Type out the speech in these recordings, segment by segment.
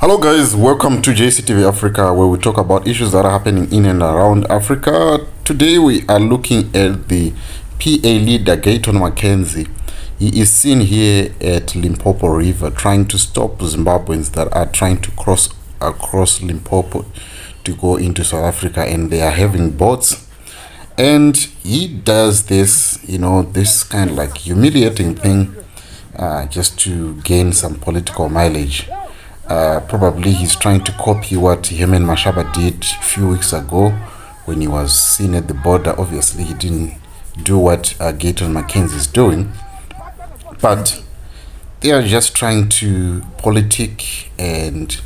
Hello guys, welcome to JCTV Africa, where we talk about issues that are happening in and around Africa. Today we are looking at the PA leader Gayton Mackenzie. He is seen here at Limpopo River trying to stop Zimbabweans that are trying to cross across Limpopo to go into South Africa, and they are having boats. And he does this, this kind of like humiliating thing just to gain some political mileage. Probably he's trying to copy what Herman Mashaba did a few weeks ago when he was seen at the border. Obviously, he didn't do what Gayton Mackenzie is doing, but they are just trying to politic and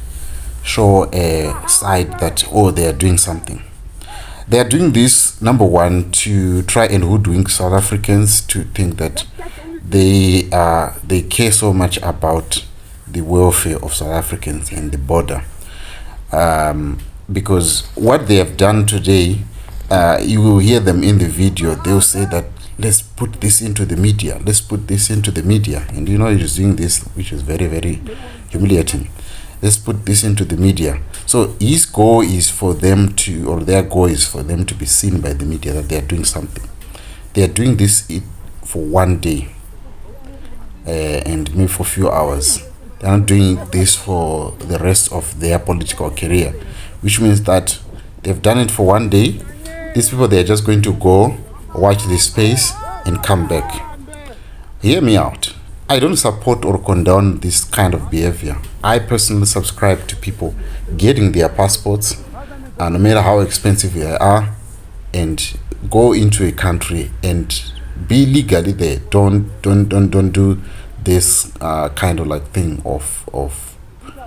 show a side that, they are doing something. They are doing this, number one, to try and hoodwink South Africans to think that they care so much about the welfare of South Africans and the border, because what they have done today, you will hear them in the video. They'll say that let's put this into the media, and he's doing this, which is very, very humiliating. Let's put this into the media. So his goal is for them to, or their goal is for them to be seen by the media that they are doing something. They are doing this for one day and maybe for a few hours. They're not doing this for the rest of their political career, which means that they've done it for one day. These people, they're just going to go watch this space and come back. Hear me out. I don't support or condone this kind of behavior. I personally subscribe to people getting their passports, no matter how expensive they are, and go into a country and be legally there. Don't do this kind of like thing of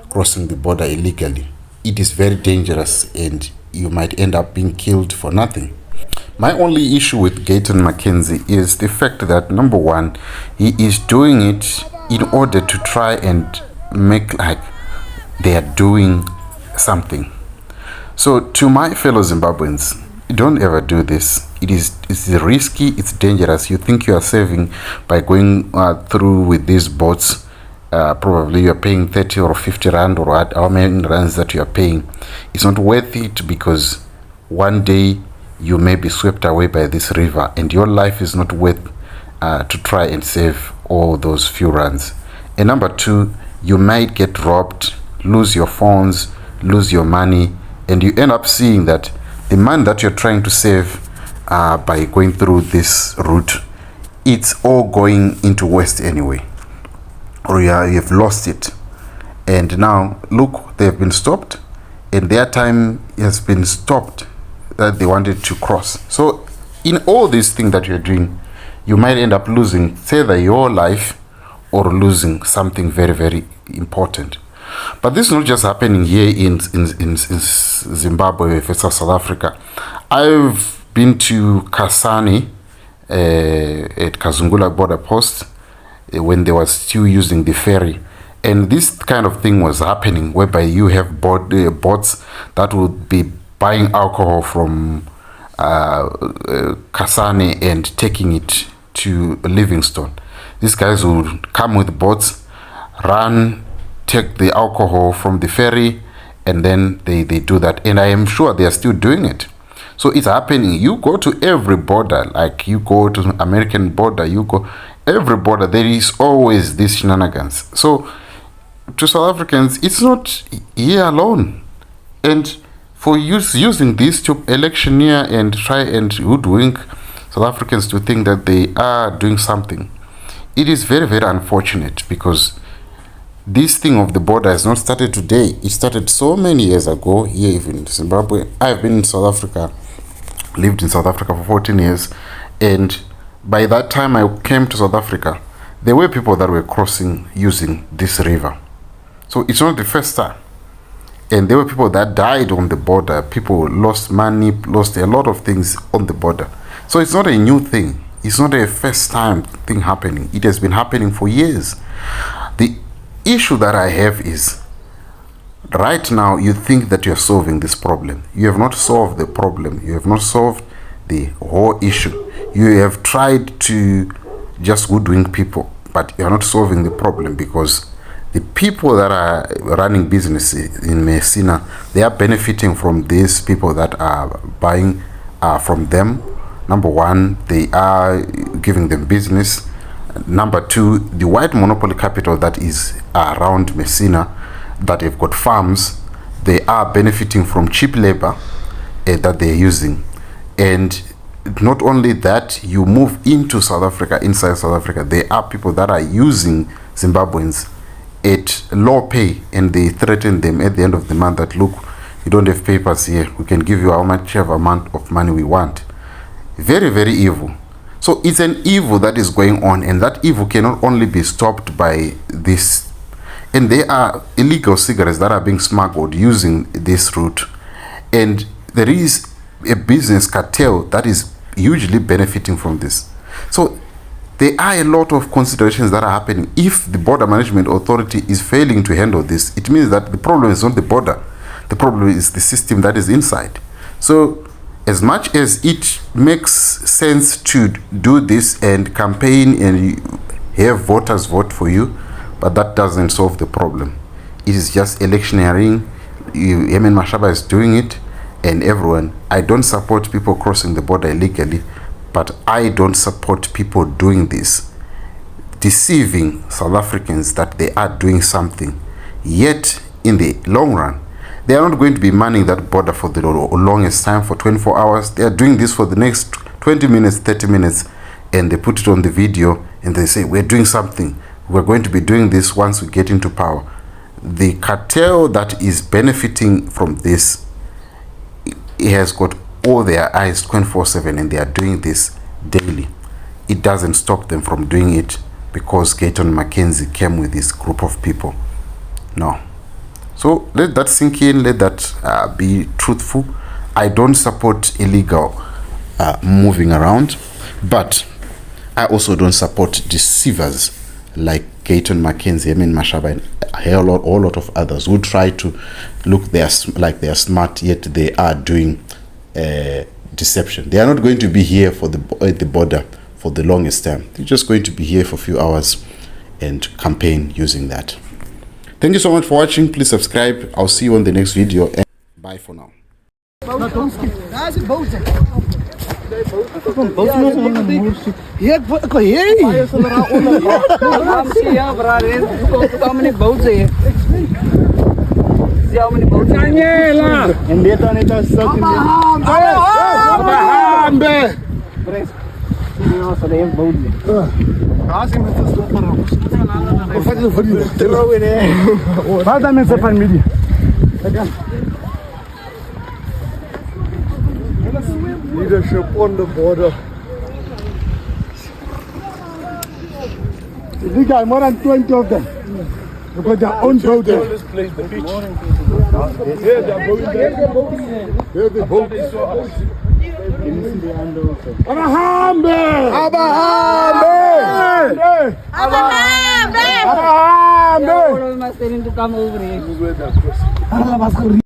crossing the border illegally. It is very dangerous, and you might end up being killed for nothing. My only issue with Gayton Mackenzie is the fact that, number one, he is doing it in order to try and make like they are doing something. So to my fellow Zimbabweans, don't ever do this. It's risky, it's dangerous. You think you are saving by going through with these boats. Probably you are paying 30 or 50 rand, or how many rands that you are paying. It's not worth it, because one day you may be swept away by this river, and your life is not worth to try and save all those few rands. And number two, you might get robbed, lose your phones, lose your money, and you end up seeing that the money that you're trying to save by going through this route, it's all going into waste anyway, or you've lost it. And now look, they've been stopped, and their time has been stopped that they wanted to cross. So in all these things that you're doing, you might end up losing either your life or losing something very, very important. But this is not just happening here in Zimbabwe versus South Africa. I've been to Kasane at Kazungula border post when they were still using the ferry, and this kind of thing was happening, whereby you have boats that would be buying alcohol from Kasane and taking it to Livingstone. These guys would come with boats, run, take the alcohol from the ferry, and then they do that. And I am sure they are still doing it. So it's happening. You go to every border, like you go to the American border, you go every border, there is always these shenanigans. So to South Africans, it's not here alone. And for using this to electioneer and try and hoodwink South Africans to think that they are doing something, it is very, very unfortunate, because this thing of the border has not started today. It started so many years ago here, even in Zimbabwe. I've been in South Africa, lived in South Africa for 14 years, and by that time I came to South Africa, there were people that were crossing using this river. So it's not the first time. And there were people that died on the border. People lost money, lost a lot of things on the border. So it's not a new thing. It's not a first time thing happening. It has been happening for years. The issue that I have is, right now you think that you're solving this problem. You have not solved the problem. You have not solved the whole issue. You have tried to just hoodwink people, but you're not solving the problem, because The people that are running business in Messina, they are benefiting from these people that are buying from them. Number one, they are giving them business. Number two, the white monopoly capital that is around Messina, that have got farms, they are benefiting from cheap labor that they're using. And not only that, you move into South Africa, inside South Africa, there are people that are using Zimbabweans at low pay, and they threaten them at the end of the month that, look, you don't have papers here, we can give you how much amount of money we want. Very, very evil. So it's an evil that is going on, and that evil cannot only be stopped by this. And there are illegal cigarettes that are being smuggled using this route, and there is a business cartel that is hugely benefiting from this. So there are a lot of considerations that are happening. If the Border Management Authority is failing to handle this, it means that the problem is not the border. The problem is the system that is inside. So as much as it makes sense to do this and campaign and have voters vote for you, but that doesn't solve the problem. It is just electioneering. Yemen Mashaba is doing it, and everyone. I don't support people crossing the border illegally, but I don't support people doing this, deceiving South Africans that they are doing something, yet in the long run they are not going to be manning that border for the longest time, for 24 hours. They are doing this for the next 20 minutes, 30 minutes, and they put it on the video and they say, we're doing something, we're going to be doing this once we get into power. The cartel that is benefiting from this, it has got all their eyes 24/7, and they are doing this daily. It doesn't stop them from doing it because Gayton Mackenzie came with this group of people. No. So let that sink in, let that be truthful. I don't support illegal moving around, but I also don't support deceivers like Gayton Mackenzie, Mashaba, and a whole lot of others who try to look like they are smart, yet they are doing deception. They are not going to be here for at the border for the longest time. They're just going to be here for a few hours and campaign using that. Thank you so much for watching. Please subscribe. I'll see you on the next video, and bye for now. Leadership on the border. You got more than 20 of them. They've got their own boat there. This place, the beach. Yeah, they're boating there. They're the boat. Abahambe! Abahambe! Abahambe! Abahambe!